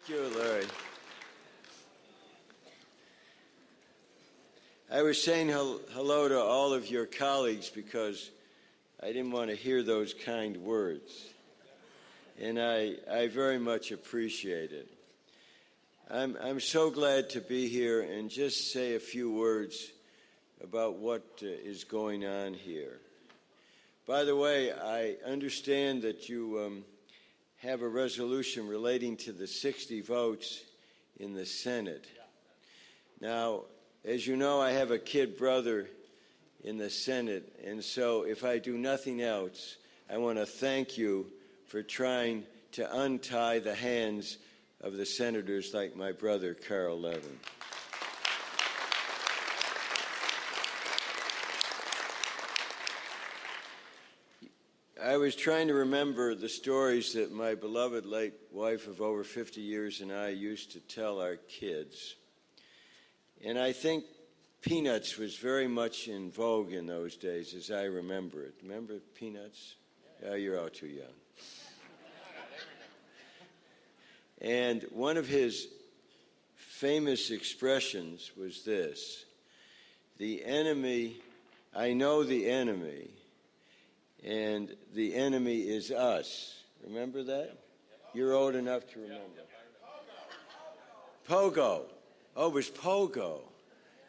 Thank you, Larry. I was saying hello to all of your colleagues because I didn't want to hear those kind words. And I very much appreciate it. I'm so glad to be here and just say a few words about what is going on here. By the way, I understand that you have a resolution relating to the 60 votes in the Senate. Now, as you know, I have a kid brother in the Senate, and so if I do nothing else, I want to thank you for trying to untie the hands of the senators like my brother, Carl Levin. I was trying to remember the stories that my beloved late wife of over 50 years and I used to tell our kids. And I think Peanuts was very much in vogue in those days, as I remember it. Remember Peanuts? Yeah, you're all too young. And one of his famous expressions was this: the enemy, I know the enemy, and the enemy is us. Remember that? You're old enough to remember. Pogo. Oh, it was Pogo.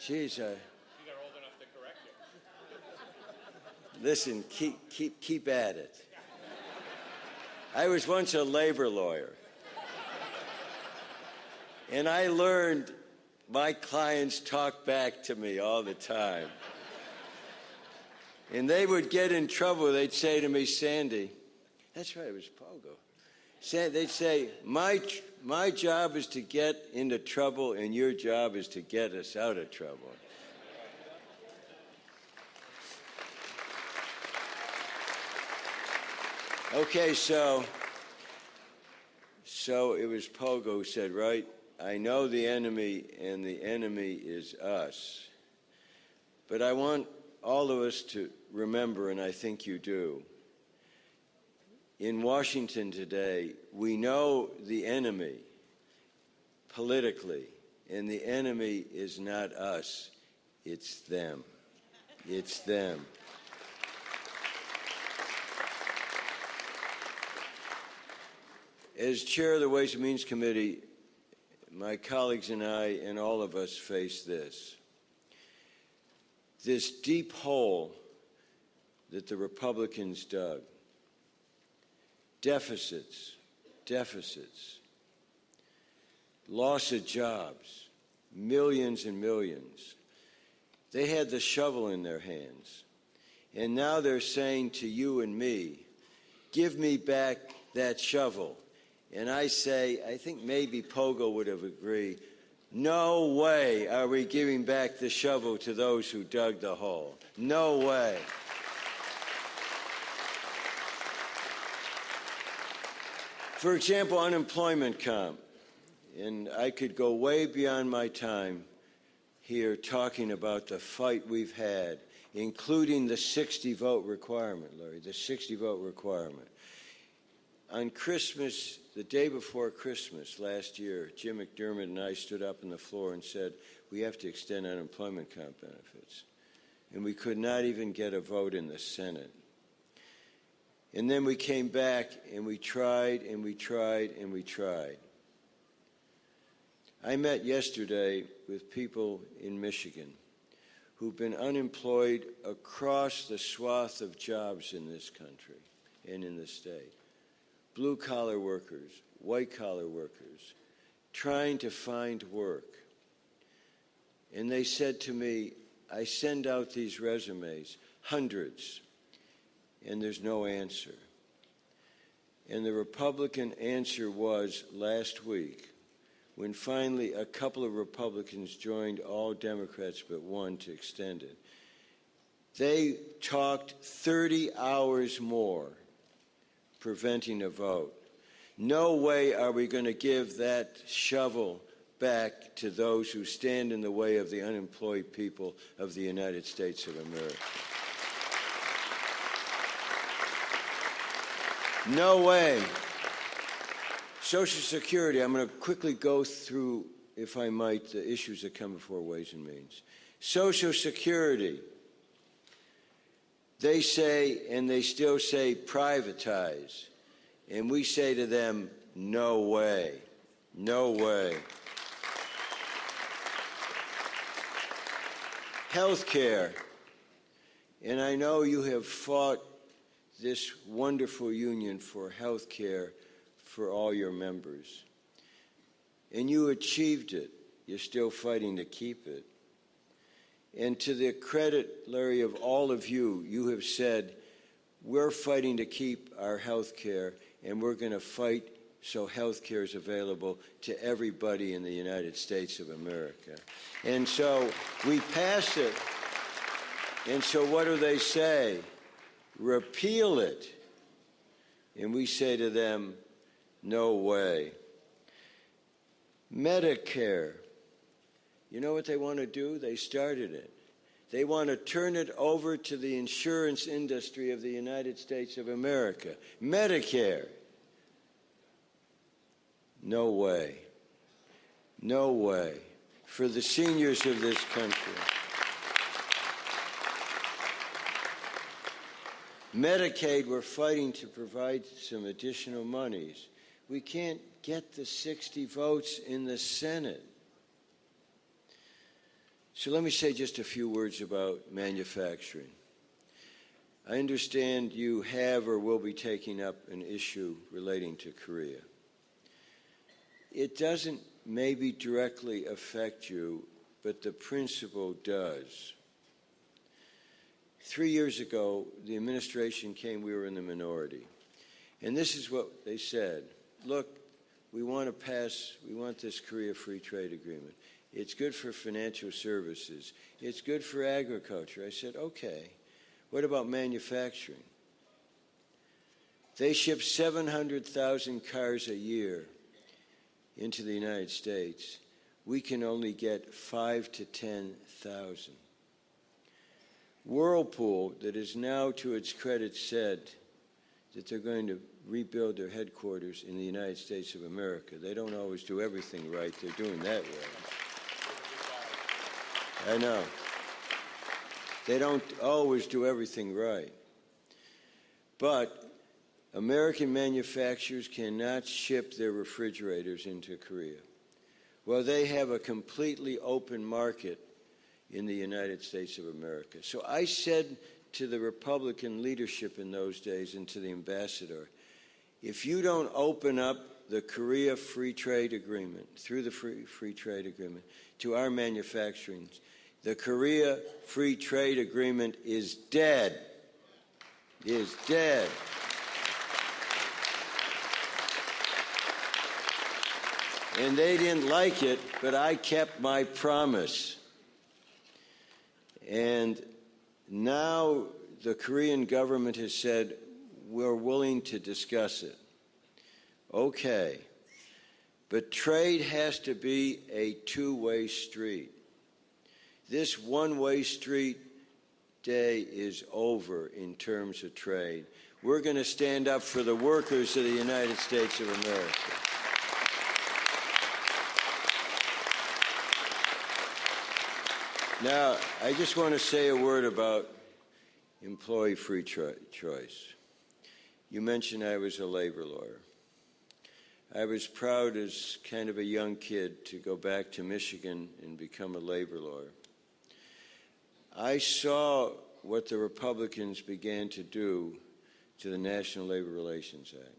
Jeez, you are old enough to correct you. Listen, keep at it. I was once a labor lawyer. And I learned my clients talk back to me all the time. And they would get in trouble. They'd say to me, Sandy, that's right, it was Pogo. They'd say, my job is to get into trouble, and your job is to get us out of trouble. Okay, so it was Pogo who said, right, I know the enemy, and the enemy is us. But I want all of us to remember, and I think you do, in Washington today, we know the enemy politically, and the enemy is not us, it's them. It's them. As chair of the Ways and Means Committee, my colleagues and I and all of us face this deep hole that the Republicans dug. Deficits, loss of jobs, millions and millions. They had the shovel in their hands. And now they're saying to you and me, give me back that shovel. And I say, I think maybe Pogo would have agreed, no way are we giving back the shovel to those who dug the hole. No way. For example, unemployment comp. And I could go way beyond my time here talking about the fight we've had, including the 60-vote requirement, Larry, the 60-vote requirement. On Christmas, the day before Christmas last year, Jim McDermott and I stood up on the floor and said, we have to extend unemployment comp benefits. And we could not even get a vote in the Senate. And then we came back and we tried and we tried and we tried. I met yesterday with people in Michigan who've been unemployed across the swath of jobs in this country and in the state. Blue-collar workers, white-collar workers, trying to find work. And they said to me, I send out these resumes, hundreds, and there's no answer. And the Republican answer was last week, when finally a couple of Republicans joined all Democrats but one to extend it. They talked 30 hours more, preventing a vote. No way are we going to give that shovel back to those who stand in the way of the unemployed people of the United States of America. No way. Social Security, I'm going to quickly go through, if I might, the issues that come before Ways and Means. Social Security, they say, and they still say, privatize. And we say to them, no way, no way. Health care, and I know you have fought this wonderful union for health care for all your members. And you achieved it. You're still fighting to keep it. And to the credit, Larry, of all of you, you have said, we're fighting to keep our health care, and we're going to fight so health care is available to everybody in the United States of America. And so we pass it. And so what do they say? Repeal it. And we say to them, no way. Medicare. You know what they want to do? They started it. They want to turn it over to the insurance industry of the United States of America. Medicare. No way. No way. For the seniors of this country. Medicaid, we're fighting to provide some additional monies. We can't get the 60 votes in the Senate. So let me say just a few words about manufacturing. I understand you have or will be taking up an issue relating to Korea. It doesn't maybe directly affect you, but the principle does. 3 years ago, the administration came, we were in the minority. And this is what they said. Look, we want this Korea Free Trade Agreement. It's good for financial services. It's good for agriculture. I said, okay. What about manufacturing? They ship 700,000 cars a year into the United States. We can only get 5,000 to 10,000. Whirlpool, that is now to its credit said that they're going to rebuild their headquarters in the United States of America. They don't always do everything right. They're doing that well. I know. They don't always do everything right. But American manufacturers cannot ship their refrigerators into Korea. Well, they have a completely open market in the United States of America. So I said to the Republican leadership in those days and to the ambassador, if you don't open up the Korea Free Trade Agreement, through the Free Trade Agreement, to our manufacturing, the Korea Free Trade Agreement is dead. Is dead. And they didn't like it, but I kept my promise. And now the Korean government has said, we're willing to discuss it. Okay. But trade has to be a two-way street. This one-way street day is over in terms of trade. We're going to stand up for the workers of the United States of America. Now, I just want to say a word about employee free choice. You mentioned I was a labor lawyer. I was proud as kind of a young kid to go back to Michigan and become a labor lawyer. I saw what the Republicans began to do to the National Labor Relations Act.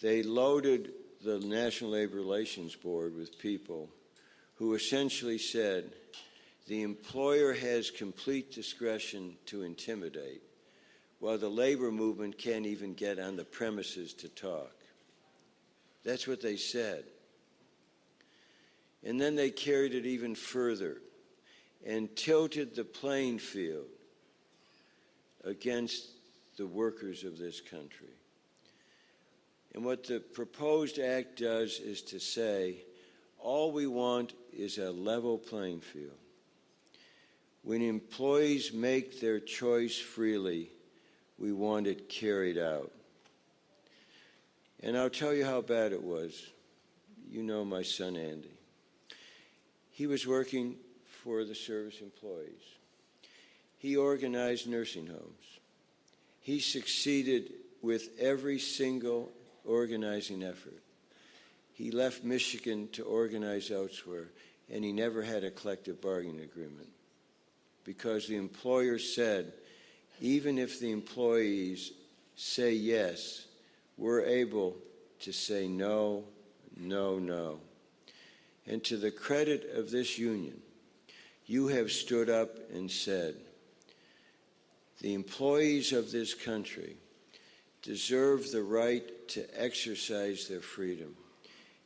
They loaded the National Labor Relations Board with people who essentially said the employer has complete discretion to intimidate, while the labor movement can't even get on the premises to talk. That's what they said. And then they carried it even further and tilted the playing field against the workers of this country. And what the proposed act does is to say, all we want is a level playing field. When employees make their choice freely, we want it carried out. And I'll tell you how bad it was. You know my son, Andy. He was working for the service employees. He organized nursing homes. He succeeded with every single organizing effort. He left Michigan to organize elsewhere, and he never had a collective bargaining agreement because the employer said, even if the employees say yes, we're able to say no, no, no. And to the credit of this union, you have stood up and said, the employees of this country deserve the right to exercise their freedom.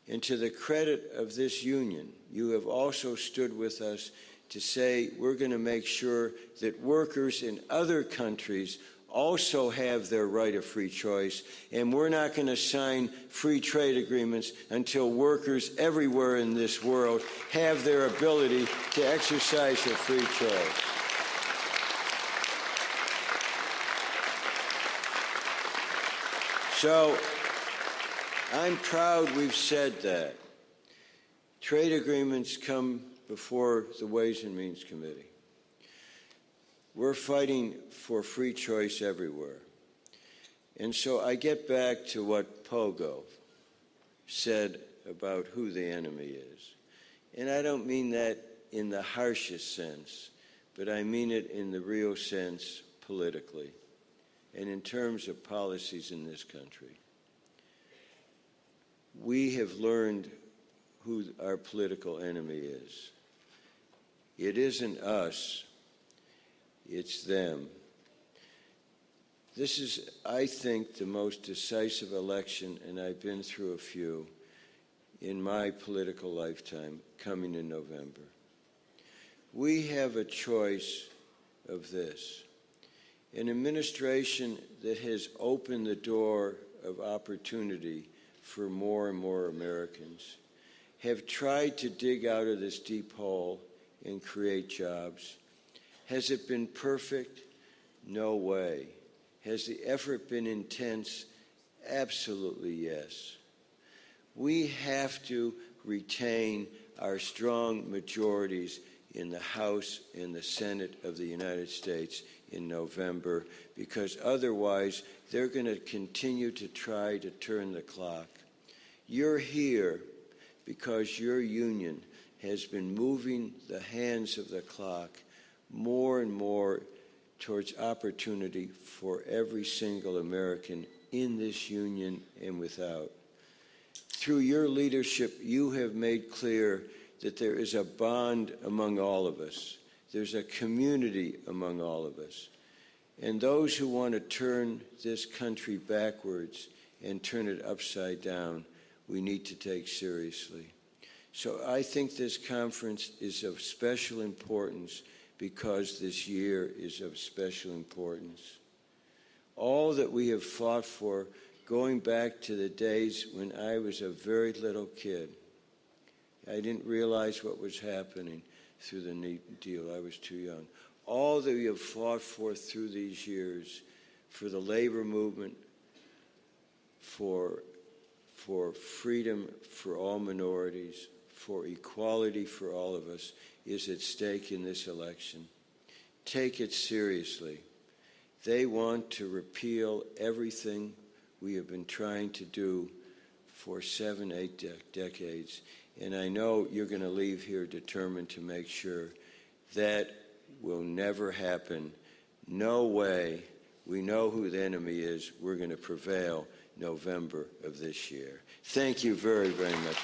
And to the credit of this union, you have also stood with us to say we're going to make sure that workers in other countries also have their right of free choice, and we're not going to sign free trade agreements until workers everywhere in this world have their ability to exercise their free choice. So I'm proud we've said that. Trade agreements come before the Ways and Means Committee. We're fighting for free choice everywhere. And so I get back to what Pogo said about who the enemy is. And I don't mean that in the harshest sense, but I mean it in the real sense politically and in terms of policies in this country. We have learned who our political enemy is. It isn't us. It's them. This is, I think, the most decisive election, and I've been through a few in my political lifetime, coming in November. We have a choice of this. An administration that has opened the door of opportunity for more and more Americans, have tried to dig out of this deep hole and create jobs. Has it been perfect? No way. Has the effort been intense? Absolutely yes. We have to retain our strong majorities in the House and the Senate of the United States in November, because otherwise they're going to continue to try to turn the clock. You're here because your union has been moving the hands of the clock more and more towards opportunity for every single American in this union and without. Through your leadership, you have made clear that there is a bond among all of us. There's a community among all of us. And those who want to turn this country backwards and turn it upside down, we need to take seriously. So I think this conference is of special importance because this year is of special importance. All that we have fought for, going back to the days when I was a very little kid, I didn't realize what was happening through the New Deal. I was too young. All that we have fought for through these years, for the labor movement, for freedom for all minorities, for equality for all of us, is at stake in this election. Take it seriously. They want to repeal everything we have been trying to do for 7, 8 decades. And I know you're going to leave here determined to make sure that will never happen. No way. We know who the enemy is. We're going to prevail November of this year. Thank you very, very much.